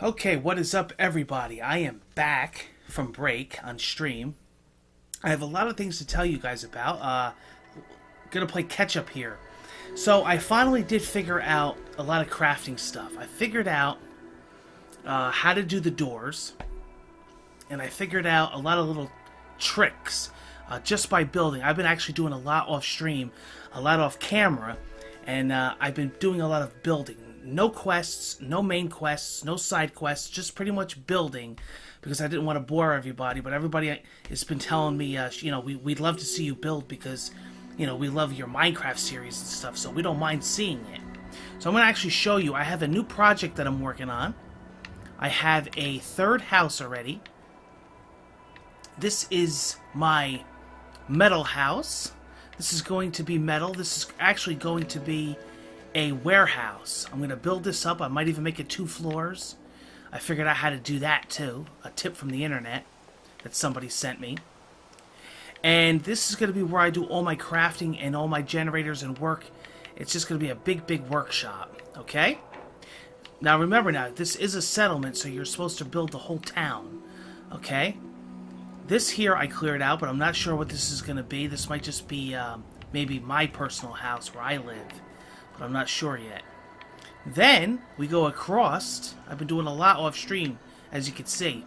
Okay, what is up, everybody? I am back from break on stream. I have a lot of things to tell you guys about. Gonna play catch up here. So I finally did figure out a lot of crafting stuff. I figured out how to do the doors, and I figured out a lot of little tricks just by building. I've been actually doing a lot off stream, a lot off camera, and I've been doing a lot of building. No quests, no main quests, no side quests, just pretty much building, because I didn't want to bore everybody. But everybody has been telling me, we'd love to see you build because, we love your Minecraft series and stuff, so we don't mind seeing it. So I'm going to actually show you. I have a new project that I'm working on. I have a third house already. This is my metal house. This is going to be metal. This is actually going to be a warehouse. I'm going to build this up. I might even make it 2 floors. I figured out how to do that too. A tip from the internet that somebody sent me. And this is going to be where I do all my crafting and all my generators and work. It's just going to be a big workshop. Okay? Now remember, this is a settlement, so you're supposed to build the whole town. Okay? This here I cleared out, but I'm not sure what this is going to be. This might just be maybe my personal house where I live. But I'm not sure yet. Then we go across. I've been doing a lot off stream, as you can see.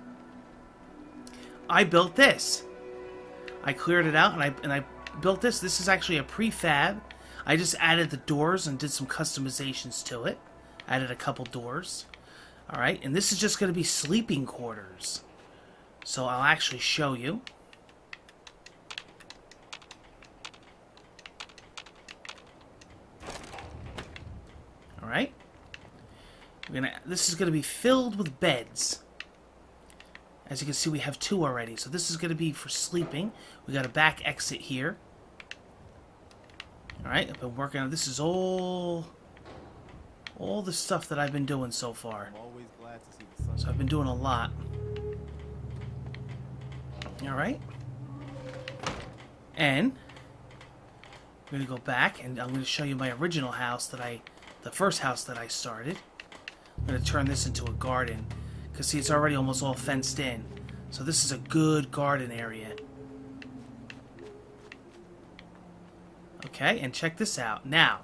I built this. I cleared it out and I built this. This is actually a prefab. I just added the doors and did some customizations to it. Added a couple doors. Alright, and this is just going to be sleeping quarters. So I'll actually show you. Alright. This is going to be filled with beds. As you can see, we have 2 already. So this is going to be for sleeping. We got a back exit here. Alright, I've been working on this. Is all the stuff that I've been doing so far. So I've been doing a lot. Alright. And I'm going to go back and I'm going to show you my original house the first house that I started. I'm going to turn this into a garden. Because see, it's already almost all fenced in. So this is a good garden area. Okay, and check this out. Now,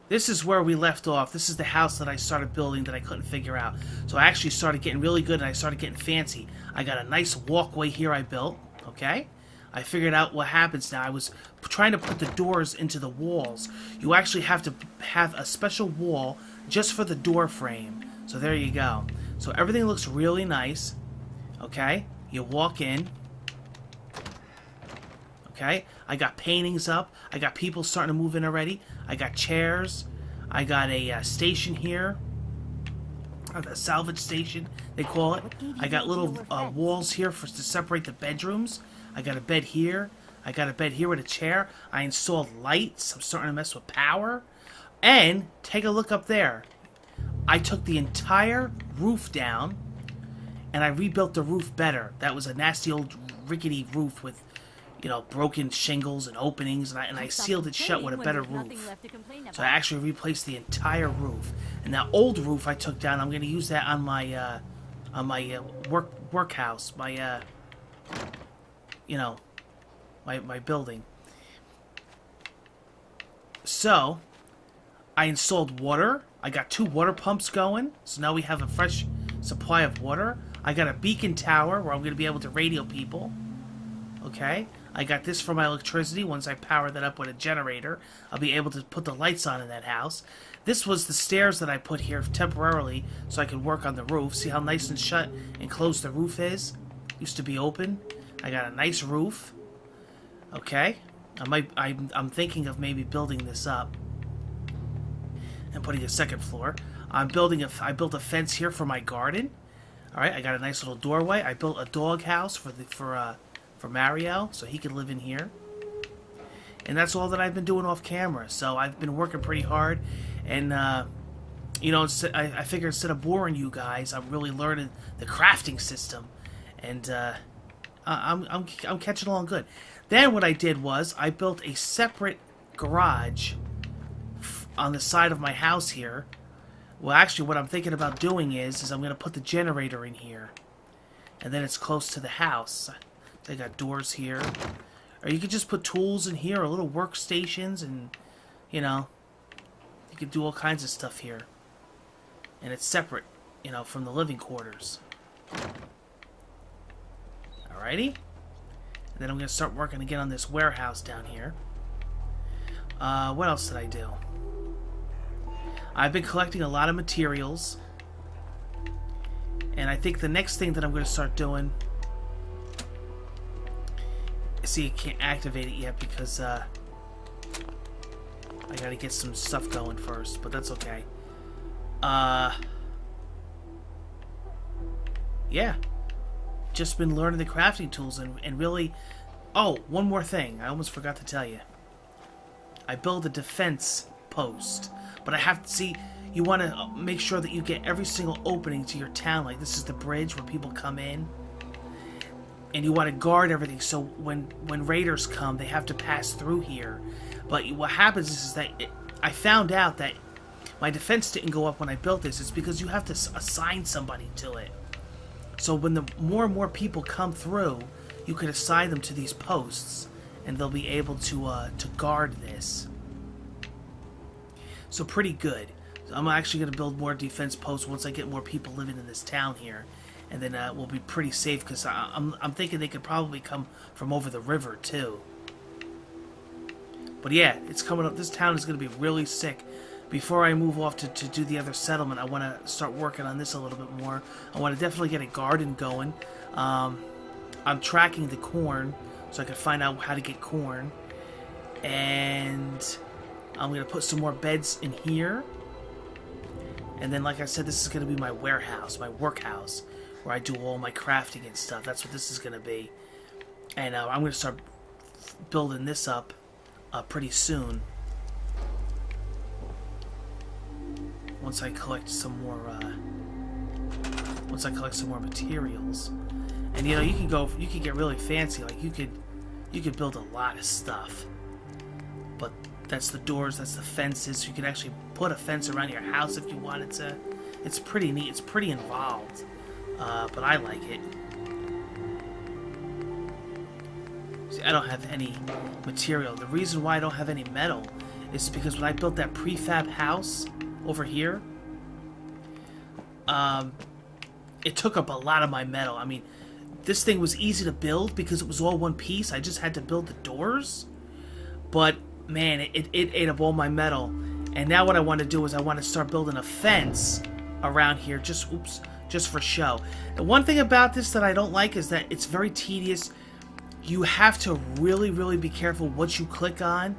this is where we left off. This is the house that I started building that I couldn't figure out. So I actually started getting really good and I started getting fancy. I got a nice walkway here I built. Okay? I figured out what happens now. I was trying to put the doors into the walls. You actually have to have a special wall just for the door frame. So there you go. So everything looks really nice. Okay? You walk in. Okay? I got paintings up. I got people starting to move in already. I got chairs. I got a station here. A salvage station, they call it. I got little walls here to separate the bedrooms. I got a bed here. I got a bed here with a chair. I installed lights. I'm starting to mess with power. And take a look up there. I took the entire roof down and I rebuilt the roof better. That was a nasty old rickety roof with, broken shingles and openings, and I sealed it shut with a better roof. So I actually replaced the entire roof. And that old roof I took down, I'm going to use that on my workhouse, my building. So I installed water. I got 2 water pumps going, so now we have a fresh supply of water. I got a beacon tower where I'm going to be able to radio people. Okay? I got this for my electricity. Once I power that up with a generator, I'll be able to put the lights on in that house. This was the stairs that I put here temporarily so I could work on the roof. See how nice and shut and closed the roof is? Used to be open. I got a nice roof. Okay? I'm thinking of maybe building this up and putting a second floor. I built a fence here for my garden. All right, I got a nice little doorway. I built a dog house for Mario, so he could live in here. And that's all that I've been doing off camera. So I've been working pretty hard, and I figure instead of boring you guys, I'm really learning the crafting system, and I'm catching along good. Then what I did was I built a separate garage on the side of my house here. Well, actually, what I'm thinking about doing is I'm going to put the generator in here. And then it's close to the house. They got doors here. Or you could just put tools in here, or little workstations, and, you know, you could do all kinds of stuff here. And it's separate, you know, from the living quarters. Alrighty. And then I'm going to start working again on this warehouse down here. What else did I do? I've been collecting a lot of materials. And I think the next thing that I'm going to start doing... See, I can't activate it yet because I got to get some stuff going first, but that's okay. Yeah. Just been learning the crafting tools and really... Oh, one more thing. I almost forgot to tell you. I built a defense post, but I have to see... You want to make sure that you get every single opening to your town. Like, this is the bridge where people come in. And you want to guard everything, so when raiders come, they have to pass through here. But what happens is that I found out that my defense didn't go up when I built this. It's because you have to assign somebody to it. So when the more and more people come through, you can assign them to these posts, and they'll be able to guard this. So pretty good. I'm actually going to build more defense posts once I get more people living in this town here. And then we'll be pretty safe, because I'm thinking they could probably come from over the river, too. But yeah, it's coming up. This town is going to be really sick. Before I move off to do the other settlement, I want to start working on this a little bit more. I want to definitely get a garden going. I'm tracking the corn, so I can find out how to get corn. And I'm going to put some more beds in here. And then, like I said, this is going to be my warehouse, my workhouse, where I do all my crafting and stuff. That's what this is going to be. And I'm going to start building this up pretty soon. Once I collect some more, materials. And you know, you can get really fancy. Like you could build a lot of stuff. But that's the doors, that's the fences. You can actually put a fence around your house if you wanted to. It's pretty neat. It's pretty involved. But I like it. See, I don't have any material. The reason why I don't have any metal is because when I built that prefab house over here, it took up a lot of my metal. I mean, this thing was easy to build because it was all one piece. I just had to build the doors. But, man, it ate up all my metal. And now what I want to do is I want to start building a fence around here just for show. The one thing about this that I don't like is that it's very tedious. You have to really, really be careful what you click on,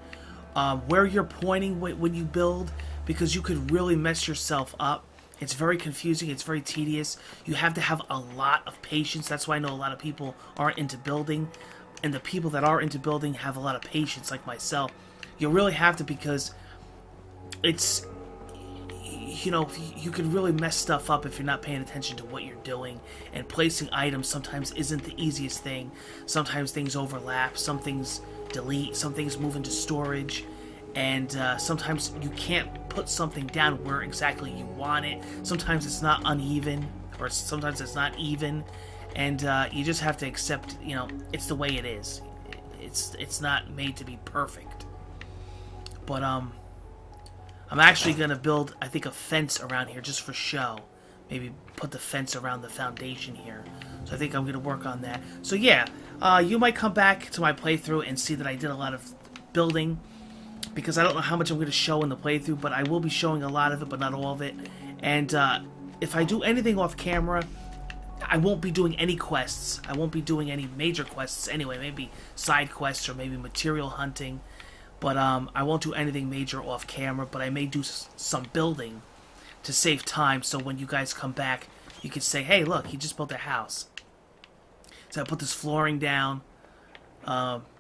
where you're pointing when you build, because you could really mess yourself up. It's very confusing. It's very tedious. You have to have a lot of patience. That's why I know a lot of people aren't into building, and the people that are into building have a lot of patience, like myself. You really have to, because it's... You know, you can really mess stuff up if you're not paying attention to what you're doing. And placing items sometimes isn't the easiest thing. Sometimes things overlap, some things delete, some things move into storage. And sometimes you can't put something down where exactly you want it. Sometimes it's not uneven, or sometimes it's not even. And you just have to accept, you know, it's the way it is. It's not made to be perfect. But, I'm actually going to build, I think, a fence around here just for show. Maybe put the fence around the foundation here. So I think I'm going to work on that. So yeah, you might come back to my playthrough and see that I did a lot of building. Because I don't know how much I'm going to show in the playthrough, but I will be showing a lot of it, but not all of it. And if I do anything off camera, I won't be doing any quests. I won't be doing any major quests anyway. Maybe side quests or maybe material hunting. But I won't do anything major off camera, but I may do some building to save time, so when you guys come back, you can say, hey, look, he just built a house. So I put this flooring down,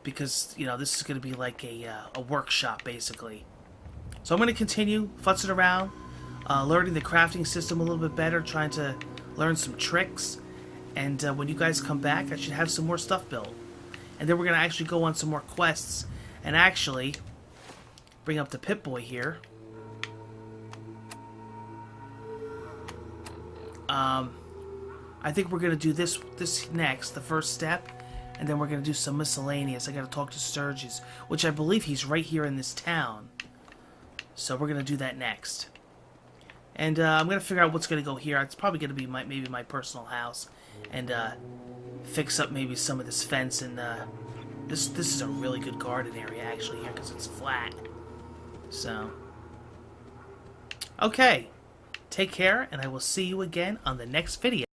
because, you know, this is going to be like a workshop, basically. So I'm going to continue futzing around, learning the crafting system a little bit better, trying to learn some tricks, and when you guys come back, I should have some more stuff built. And then we're going to actually go on some more quests, and actually bring up the Pip-Boy here. I think we're gonna do this next, the first step, and then we're gonna do some miscellaneous. I gotta talk to Sturgis, which I believe he's right here in this town. So we're gonna do that next. And I'm gonna figure out what's gonna go here. It's probably gonna be maybe my personal house, and fix up maybe some of this fence. And this is a really good garden area actually here because it's flat. So okay, take care, and I will see you again on the next video.